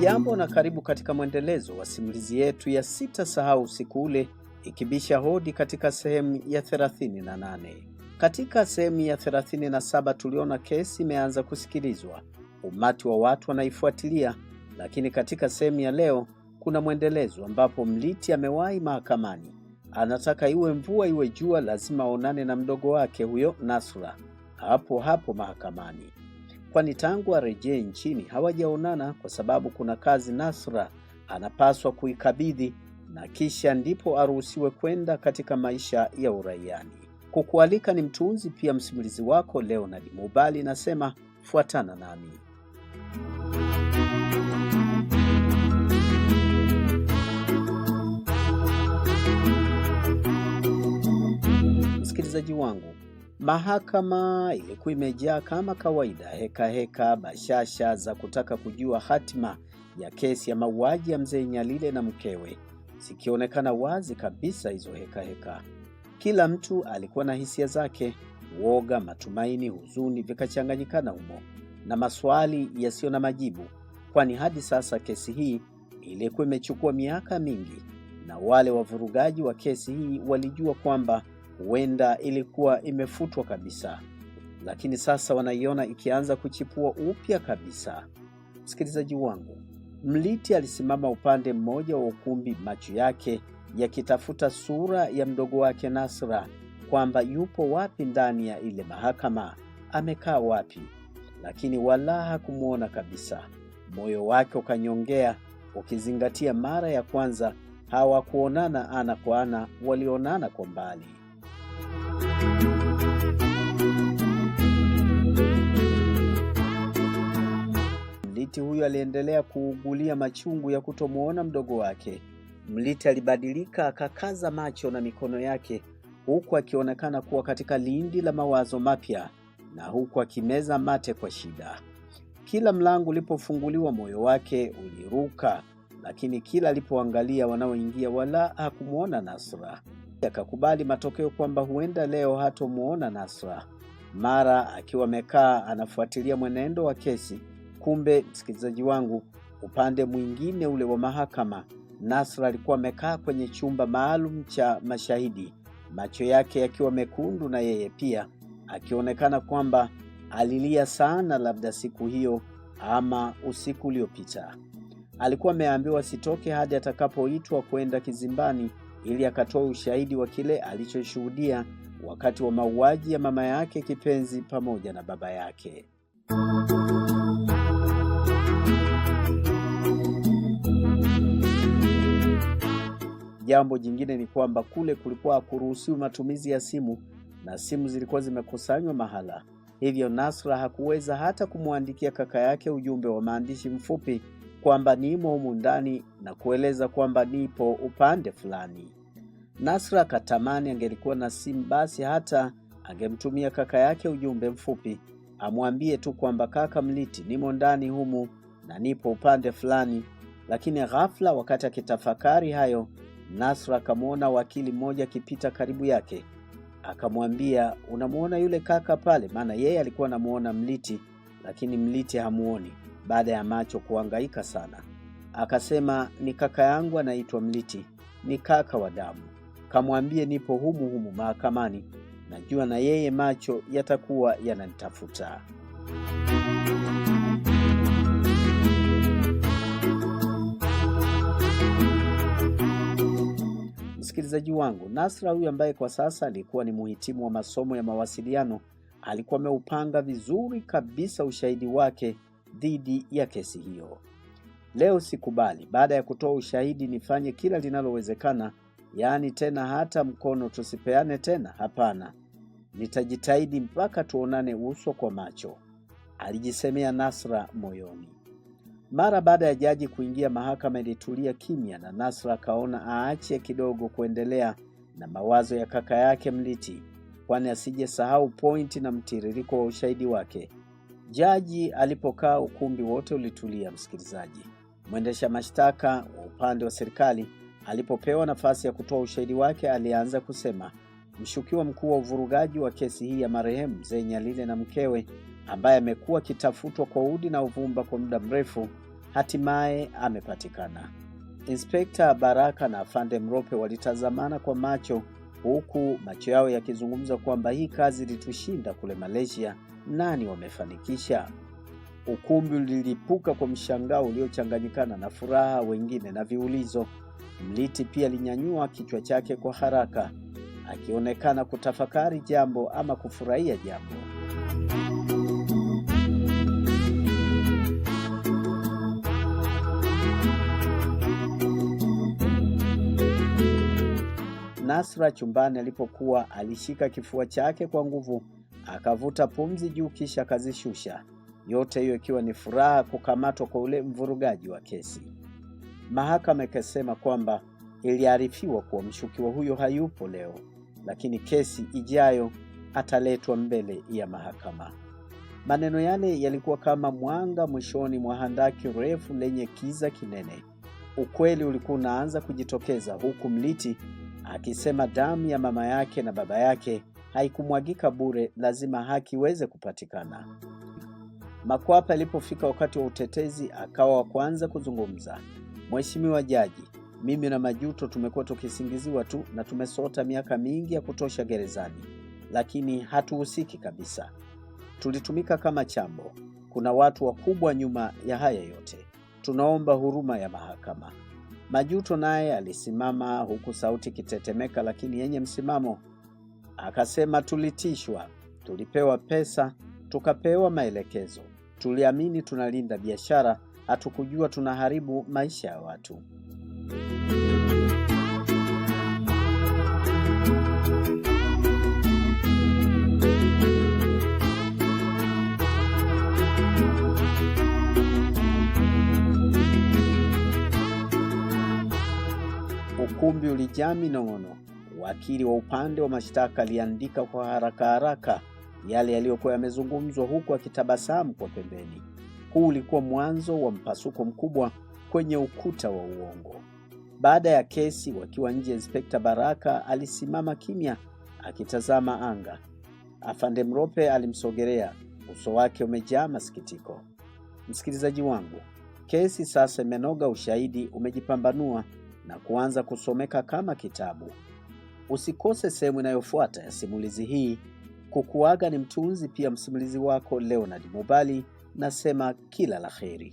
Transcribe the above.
Hujambo na karibu katika mwendelezo wa simulizi yetu ya Sitasahau Usiku Ule, ikibisha hodi katika sehemu ya 38. Katika sehemu ya 37 tuliona kesi imeanza kusikilizwa. Umati wa watu wanaifuatilia, lakini katika sehemu ya leo kuna mwendelezo ambapo Mliti amewahi mahakamani. Anataka iwe mvua iwe jua lazima aonane na mdogo wake huyo Nasra hapo mahakamani. Kwani tangu arejee nchini hawajaonana kwa sababu kuna kazi Nasra anapaswa kuikabidhi na kisha ndipo aruhusiwe kwenda katika maisha ya uraiani. Kukualika ni mtunzi pia msimulizi wako Leonard Mubali, nasema fuatana nami. Msikilizaji wangu, mahakama ilikuwa imejaa kama kawaida, heka bashasha za kutaka kujua hatima ya kesi ya mauaji ya mzee Nyalile na mkewe. Zikionekana wazi kabisa hizo heka. Kila mtu alikuwa na hisia zake, uoga, matumaini, huzuni vikachanganyikana humo na maswali yasiyo na majibu, kwani hadi sasa kesi hii ilikuwa imechukua miaka mingi na wale wavurugaji wa kesi hii walijua kwamba huenda ilikuwa imefutwa kabisa, lakini sasa wanaiona ikianza kuchipua upya kabisa. Msikilizaji wangu, Mliti alisimama upande mmoja wa ukumbi, macho yake yakitafuta sura ya mdogo wake Nasra, kwamba yupo wapi ndani ya ile mahakama, amekaa wapi, lakini wala hakumuona kabisa. Moyo wake ukanyongea, ukizingatia mara ya kwanza hawakuonana ana kwa ana, walionana kwa mbali. Mliti huyu aliendelea kuugulia machungu ya kutomuona mdogo wake. Mliti alibadilika, akakaza macho na mikono yake, huku akionekana kuwa katika lindi la mawazo mapya na huku akimeza mate kwa shida. Kila mlango ulipofunguliwa moyo wake uliruka, lakini kila alipoangalia wanaoingia wala hakumuona Nasra. Akakubali matokeo kwamba huenda leo hatomuona Nasra. Mara akiwa amekaa anafuatilia mwenendo wa kesi, kumbe msikilizaji wangu, upande mwingine ule wa mahakama, Nasra alikuwa amekaa kwenye chumba maalum cha mashahidi, macho yake yakiwa mekundu na yeye pia akionekana kwamba alilia sana, labda siku hiyo ama usiku uliopita. Alikuwa ameambiwa sitoke hadi atakapoitwa kwenda kizimbani ili akatoa ushahidi wa kile alichoshuhudia wakati wa mauaji ya mama yake kipenzi pamoja na baba yake. Jambo jingine ni kwamba kule kulikuwa hakuruhusiwi matumizi ya simu na simu zilikuwa zimekusanywa mahala. Hivyo Nasra hakuweza hata kumwandikia kaka yake ujumbe wa maandishi mfupi kwamba nimo humu ndani na kueleza kwamba nipo upande fulani. Nasra katamani angelikuwa na simu, basi hata angemtumia kaka yake ujumbe mfupi amwambie tu kwamba kaka Mliti, nimo ndani humu na nipo upande fulani. Lakini ghafla wakati akitafakari hayo, Nasra akamwona wakili mmoja akipita karibu yake. Akamwambia, unamuona yule kaka pale? Maana yeye alikuwa anamuona Mliti, lakini Mliti hamuoni baada ya macho kuhangaika sana. Akasema, ni kaka yangu anaitwa Mliti, ni kaka wa damu. Kamwambie nipo humu mahakamani, najua na yeye macho yatakuwa yananitafuta. Msikilizaji wangu, Nasra huyu ambaye kwa sasa alikuwa ni muhitimu wa masomo ya mawasiliano, alikuwa ameupanga vizuri kabisa ushahidi wake dhidi ya kesi hiyo. Leo sikubali, baada ya kutoa ushahidi nifanye kila linalowezekana, yaani tena hata mkono tusipeane tena, hapana. Nitajitahidi mpaka tuonane uso kwa macho, alijisemea Nasra moyoni. Mara baada ya jaji kuingia, mahakama ilitulia kimya na Nasra akaona aache kidogo kuendelea na mawazo ya kaka yake Mliti, kwani asije sahau pointi na mtiririko wa ushahidi wake. Jaji alipokaa, ukumbi wote ulitulia. Msikilizaji, mwendesha mashtaka wa upande wa serikali alipopewa nafasi ya kutoa ushahidi wake, alianza kusema, mshukiwa mkuu wa uvurugaji wa kesi hii ya marehemu mzee Nyalile na mkewe, ambaye amekuwa kitafutwa kwa udi na uvumba kwa muda mrefu, hatimaye amepatikana. Inspekta Baraka na Afande Mrope walitazamana kwa macho, huku macho yao yakizungumza kwamba hii kazi ilitushinda kule Malaysia, nani wamefanikisha? Ukumbi ulilipuka kwa mshangao uliochanganyikana na furaha, wengine na viulizo. Mliti pia alinyanyua kichwa chake kwa haraka, akionekana kutafakari jambo ama kufurahia jambo. Nasra chumbani alipokuwa alishika kifua chake kwa nguvu, akavuta pumzi juu kisha akazishusha. Yote hiyo ikiwa ni furaha kukamatwa kwa ule mvurugaji wa kesi. Mahakama ikasema kwamba iliarifiwa kuwa mshukiwa huyo hayupo leo, lakini kesi ijayo ataletwa mbele ya mahakama. Maneno yale yalikuwa kama mwanga mwishoni mwa handaki refu lenye kiza kinene. Ukweli ulikuwa unaanza kujitokeza, huku Mliti akisema damu ya mama yake na baba yake haikumwagika bure, lazima haki iweze kupatikana. Makwapa alipofika wakati wa utetezi akawa wa kwanza kuzungumza. Mheshimiwa Jaji, mimi na Majuto tumekuwa tukisingiziwa tu na tumesota miaka mingi ya kutosha gerezani, lakini hatuhusiki kabisa. Tulitumika kama chambo. Kuna watu wakubwa nyuma ya haya yote. Tunaomba huruma ya mahakama. Majuto naye alisimama, huku sauti kitetemeka lakini yenye msimamo. Akasema, tulitishwa, tulipewa pesa, tukapewa maelekezo. Tuliamini tunalinda biashara, hatukujua tunaharibu maisha ya watu. Ukumbi ulijaa minong'ono. Wakili wa upande wa mashtaka aliandika kwa haraka yale yaliyokuwa yamezungumzwa, huku akitabasamu kwa pembeni. Huu ulikuwa mwanzo wa mpasuko mkubwa kwenye ukuta wa uongo. Baada ya kesi, wakiwa nje, Inspekta Baraka alisimama kimya akitazama anga. Afande Mrope alimsogelea, uso wake umejaa masikitiko. Msikilizaji wangu, kesi sasa imenoga, ushahidi umejipambanua na kuanza kusomeka kama kitabu. Usikose sehemu inayofuata ya simulizi hii. Kukuaga ni mtunzi pia msimulizi wako Leonard Mubali, nasema kila la kheri.